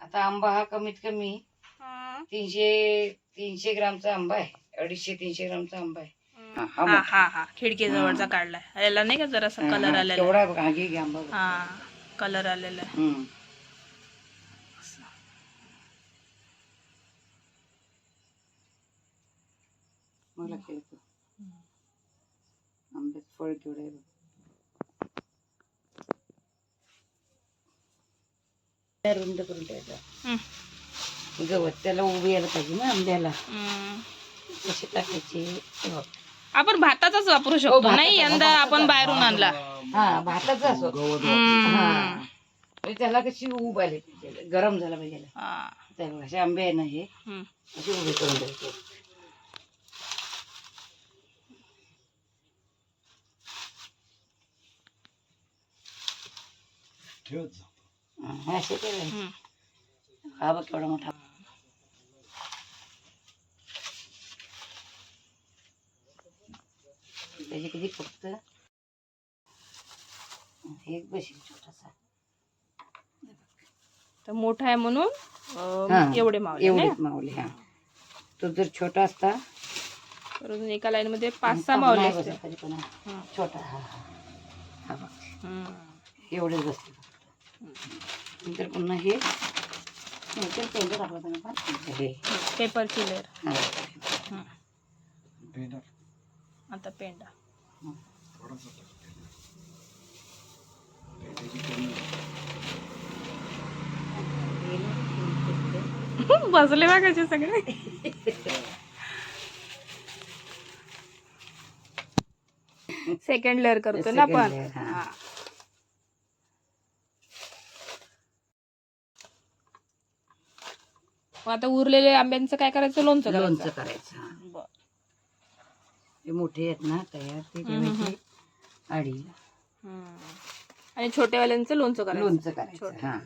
आता आंबा हा कमीत कमी 300 ग्रामचा आंबा आहे. 250-300 ग्रामचा आंबा आहे. हा हा हा खिडकी जवळचा काढलाय. याला नाही का जरासा कलर आलेला तेवढा बघ, हा घे आंबा. हा कलर आलेला आहे. मला खेळतो आंब्यात फळ केवढं आहे बघ. रुंद करून ठेवायचा गवत, त्याला उभी यायला पाहिजे ना आंब्याला. कसे टाकायचे आपण भाताचाच वापरू शकतो नाही. यंदा आपण बाहेरून आणला. हा भाताचा असो. त्याला कशी उभ आली पाहिजे, गरम झाला पाहिजे. असे आंबे आहे ना हे असे उभे करून द्यायचे. असे करायचे. हा बघ केवढा मोठा. त्याची किती फक्त एक बसेल छोटासा. तर मोठा आहे म्हणून एवढे मावले. हा तो जर छोटा असता तर एका लाईन मध्ये 5-6 मावले असते. छोटा हा बघ एवढेच बसते. नंतर पुन्हा हे पेपर किलर. आता पेंडा बसले बघायचे सगळे. सेकंड लेअर करतो ना आपण. आता उरलेले आंब्यांचं काय करायचं? लोणचं करायचं. हे मोठे आहेत ना तयार ते ठेवायचे आडीला. आणि छोट्यावाल्यांचं लोणचं करायचं. लोणचं करायचं. हा